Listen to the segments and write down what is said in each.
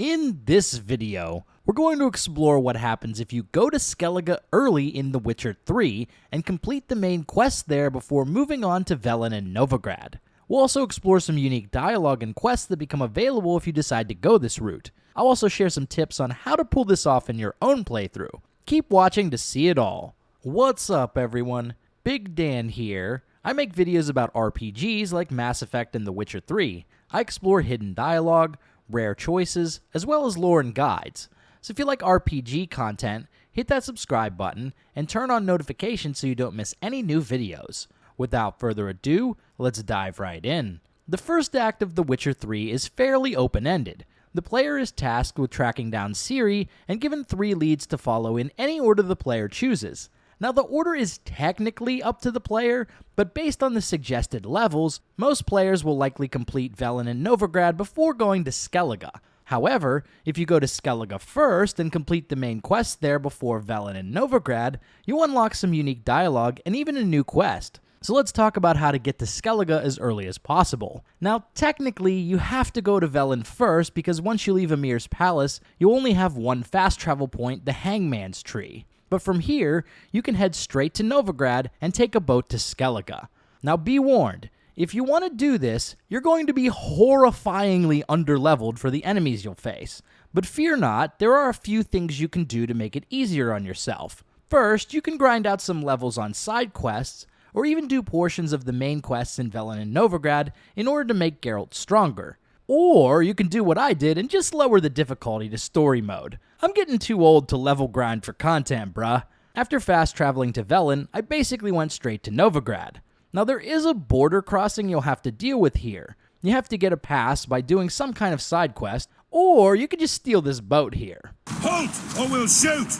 In this video, we're going to explore what happens if you go to Skellige early in The Witcher 3 and complete the main quest there before moving on to Velen and Novigrad. We'll also explore some unique dialogue and quests that become available if you decide to go this route. I'll also share some tips on how to pull this off in your own playthrough. Keep watching to see it all. What's up, everyone? Big Dan here. I make videos about RPGs like Mass Effect and The Witcher 3. I explore hidden dialogue, rare choices, as well as lore and guides. So if you like RPG content, hit that subscribe button and turn on notifications so you don't miss any new videos. Without further ado, let's dive right in. The first act of The Witcher 3 is fairly open-ended. The player is tasked with tracking down Ciri and given 3 leads to follow in any order the player chooses. Now, the order is technically up to the player, but based on the suggested levels, most players will likely complete Velen and Novigrad before going to Skellige. However, if you go to Skellige first and complete the main quest there before Velen and Novigrad, you unlock some unique dialogue and even a new quest. So let's talk about how to get to Skellige as early as possible. Now, technically, you have to go to Velen first because once you leave Emir's palace, you only have one fast travel point, the Hangman's Tree. But from here, you can head straight to Novigrad and take a boat to Skellige. Now be warned, if you want to do this, you're going to be horrifyingly underleveled for the enemies you'll face. But fear not, there are a few things you can do to make it easier on yourself. First, you can grind out some levels on side quests, or even do portions of the main quests in Velen and Novigrad in order to make Geralt stronger. Or you can do what I did and just lower the difficulty to story mode. I'm getting too old to level grind for content, bruh. After fast traveling to Velen, I basically went straight to Novigrad. Now there is a border crossing you'll have to deal with here. You have to get a pass by doing some kind of side quest, or you could just steal this boat here. Halt, or we'll shoot!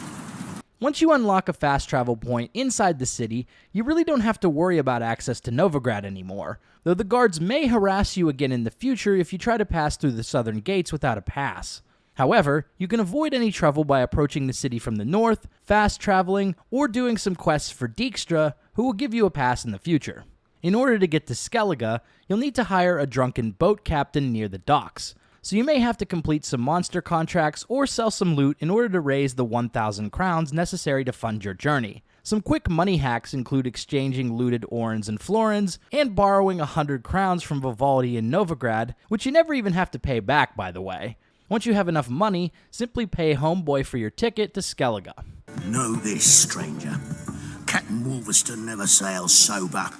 Once you unlock a fast travel point inside the city, you really don't have to worry about access to Novigrad anymore, though the guards may harass you again in the future if you try to pass through the southern gates without a pass. However, you can avoid any trouble by approaching the city from the north, fast traveling, or doing some quests for Dijkstra, who will give you a pass in the future. In order to get to Skellige, you'll need to hire a drunken boat captain near the docks, so you may have to complete some monster contracts or sell some loot in order to raise the 1,000 crowns necessary to fund your journey. Some quick money hacks include exchanging looted orens and florins, and borrowing 100 crowns from Vivaldi in Novigrad, which you never even have to pay back, by the way. Once you have enough money, simply pay Homeboy for your ticket to Skellige. Know this, stranger. Captain Wolverston never sails sober.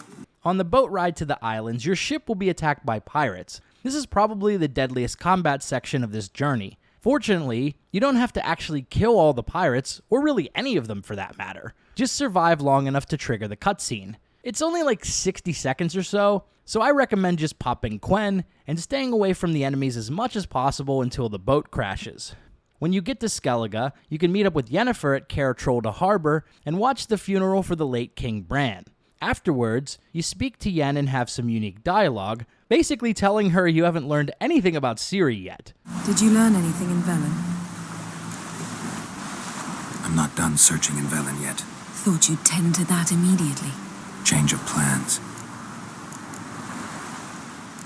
On the boat ride to the islands, your ship will be attacked by pirates. This is probably the deadliest combat section of this journey. Fortunately, you don't have to actually kill all the pirates, or really any of them for that matter. Just survive long enough to trigger the cutscene. It's only like 60 seconds or so I recommend just popping Quen and staying away from the enemies as much as possible until the boat crashes. When you get to Skellige, you can meet up with Yennefer at Caer Harbor and watch the funeral for the late King Bran. Afterwards, you speak to Yen and have some unique dialogue, basically telling her you haven't learned anything about Ciri yet. Did you learn anything in Velen? I'm not done searching in Velen yet. Thought you'd tend to that immediately. Change of plans.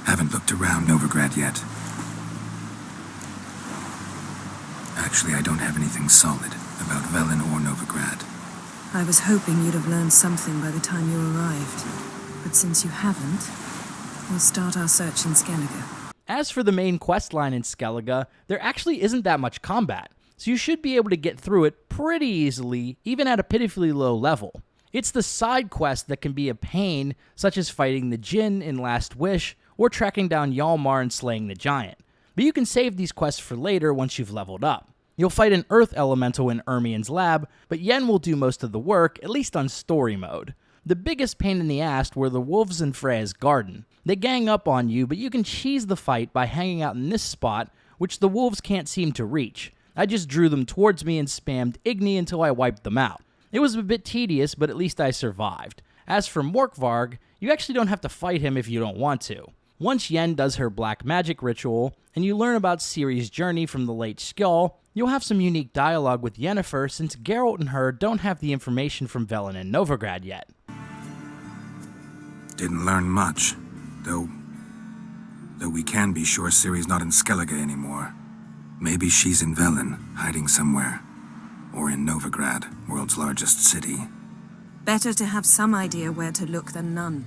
Haven't looked around Novigrad yet. Actually, I don't have anything solid about Velen or Novigrad. I was hoping you'd have learned something by the time you arrived. But since you haven't, we'll start our search in Skellige. As for the main questline in Skellige, there actually isn't that much combat, so you should be able to get through it pretty easily, even at a pitifully low level. It's the side quests that can be a pain, such as fighting the Djinn in Last Wish, or tracking down Hjalmar and slaying the giant. But you can save these quests for later once you've leveled up. You'll fight an Earth Elemental in Ermien's lab, but Yen will do most of the work, at least on story mode. The biggest pain in the ass were the wolves in Freya's garden. They gang up on you, but you can cheese the fight by hanging out in this spot, which the wolves can't seem to reach. I just drew them towards me and spammed Igni until I wiped them out. It was a bit tedious, but at least I survived. As for Morkvarg, you actually don't have to fight him if you don't want to. Once Yen does her black magic ritual, and you learn about Ciri's journey from the late Skjold, you'll have some unique dialogue with Yennefer since Geralt and her don't have the information from Velen and Novigrad yet. Didn't learn much, though we can be sure Ciri's not in Skellige anymore. Maybe she's in Velen, hiding somewhere. Or in Novigrad, world's largest city. Better to have some idea where to look than none.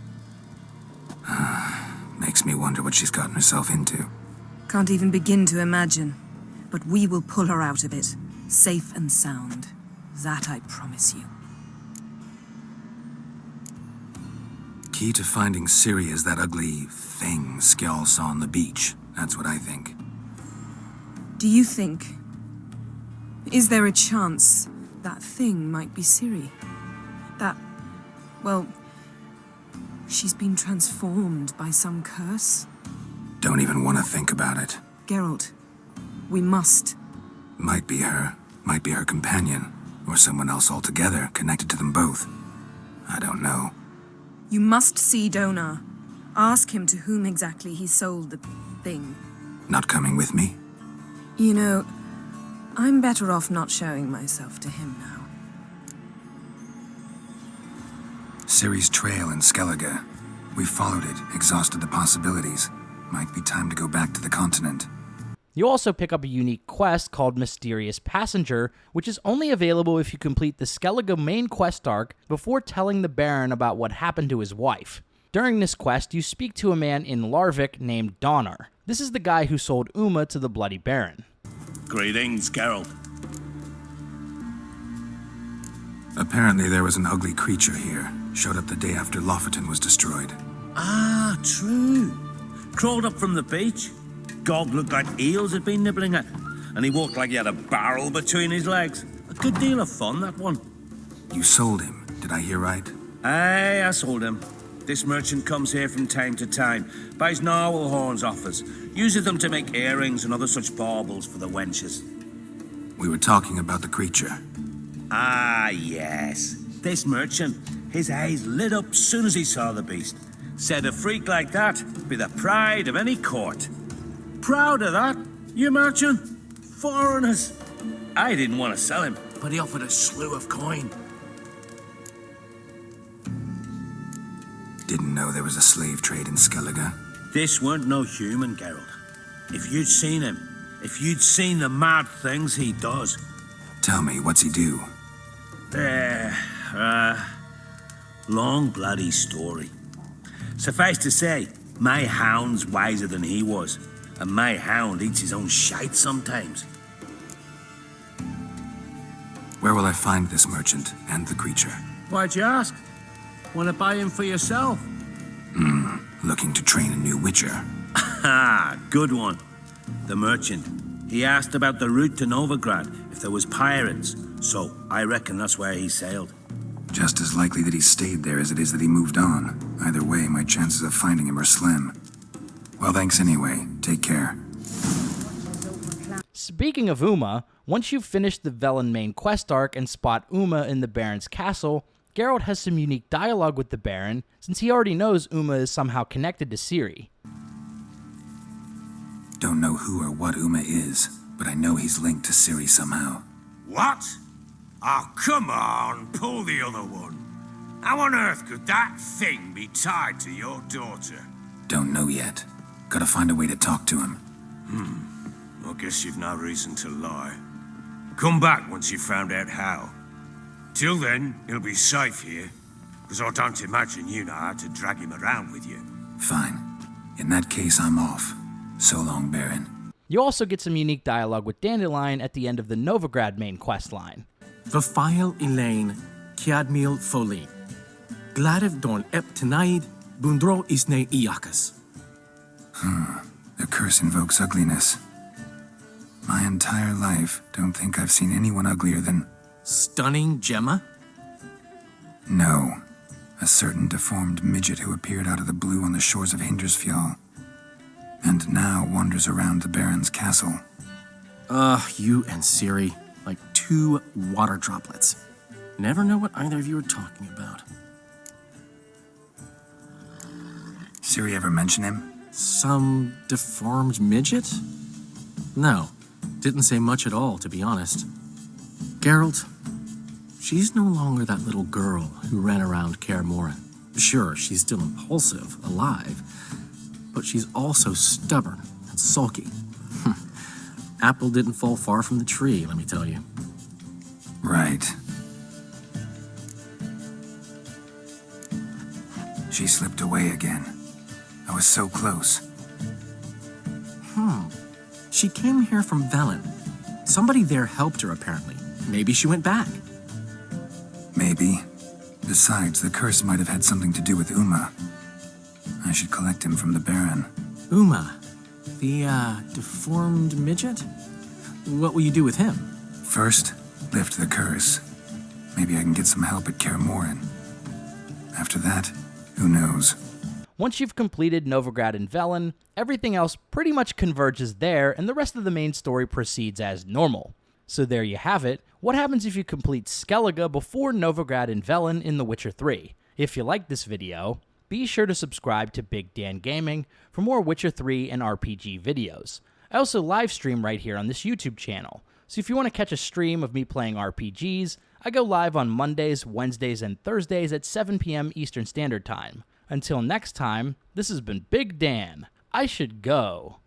Makes me wonder what she's gotten herself into. Can't even begin to imagine. But we will pull her out of it, safe and sound. That I promise you. Key to finding Ciri is that ugly thing Skell saw on the beach. That's what I think. Do you think... Is there a chance that thing might be Ciri? That... well... she's been transformed by some curse? Don't even want to think about it. Geralt, we must. Might be her companion, or someone else altogether connected to them both. I don't know. You must see Donar. Ask him to whom exactly he sold the thing. Not coming with me? You know, I'm better off not showing myself to him now. Ciri's trail in Skellige. We followed it, exhausted the possibilities. Might be time to go back to the continent. You also pick up a unique quest called Mysterious Passenger, which is only available if you complete the Skellige main quest arc before telling the Baron about what happened to his wife. During this quest, you speak to a man in Larvik named Donar. This is the guy who sold Uma to the Bloody Baron. Greetings, Geralt. Apparently there was an ugly creature here. Showed up the day after Lofoten was destroyed. Ah, true. Crawled up from the beach. Gog looked like eels had been nibbling at, and he walked like he had a barrel between his legs. A good deal of fun, that one. You sold him, did I hear right? Aye, I sold him. This merchant comes here from time to time, buys narwhal horns off us, uses them to make earrings and other such baubles for the wenches. We were talking about the creature. Ah, yes. This merchant, his eyes lit up soon as he saw the beast. Said a freak like that be the pride of any court. Proud of that, you merchant? Foreigners. I didn't want to sell him, but he offered a slew of coin. Didn't know there was a slave trade in Skellige. This weren't no human, Geralt. If you'd seen him, if you'd seen the mad things he does. Tell me, what's he do? Long bloody story. Suffice to say, my hound's wiser than he was, and my hound eats his own shite sometimes. Where will I find this merchant and the creature? Why'd you ask? Want to buy him for yourself? Looking to train a new witcher. Ah, good one. The merchant. He asked about the route to Novigrad, if there was pirates, so I reckon that's where he sailed. Just as likely that he stayed there as it is that he moved on. Either way, my chances of finding him are slim. Well, thanks anyway. Take care. Speaking of Uma, once you've finished the Velen main quest arc and spot Uma in the Baron's castle, Geralt has some unique dialogue with the Baron, since he already knows Uma is somehow connected to Ciri. Don't know who or what Uma is, but I know he's linked to Ciri somehow. What? Oh, come on, pull the other one. How on earth could that thing be tied to your daughter? Don't know yet. Gotta find a way to talk to him. I guess you've no reason to lie. Come back once you've found out how. Till then, he'll be safe here, because I don't imagine you know how to drag him around with you. Fine. In that case, I'm off. So long, Baron. You also get some unique dialogue with Dandelion at the end of the Novigrad main quest line. Verfeil Elaine, Kiadmil Foli. Gladev Dorn Ep Tanaid, Bundro Isne Iakas. The curse invokes ugliness. My entire life, don't think I've seen anyone uglier than... Stunning Gemma? No. A certain deformed midget who appeared out of the blue on the shores of Hindersfjall. And now wanders around the Baron's castle. You and Ciri, like two water droplets. Never know what either of you are talking about. Ciri ever mention him? Some deformed midget? No, didn't say much at all, to be honest. Geralt, she's no longer that little girl who ran around Kaer Morhen. Sure, she's still impulsive, alive, but she's also stubborn and sulky. Apple didn't fall far from the tree, let me tell you. Right. She slipped away again. I was so close. She came here from Velen. Somebody there helped her, apparently. Maybe she went back. Maybe. Besides, the curse might have had something to do with Uma. I should collect him from the Baron. Uma, the, deformed midget? What will you do with him? First, lift the curse. Maybe I can get some help at Kaer Morhen. After that, who knows? Once you've completed Novigrad and Velen, everything else pretty much converges there, and the rest of the main story proceeds as normal. So there you have it. What happens if you complete Skellige before Novigrad and Velen in The Witcher 3? If you liked this video, be sure to subscribe to Big Dan Gaming for more Witcher 3 and RPG videos. I also live stream right here on this YouTube channel, so if you want to catch a stream of me playing RPGs, I go live on Mondays, Wednesdays, and Thursdays at 7 p.m. Eastern Standard Time. Until next time, this has been Big Dan. I should go.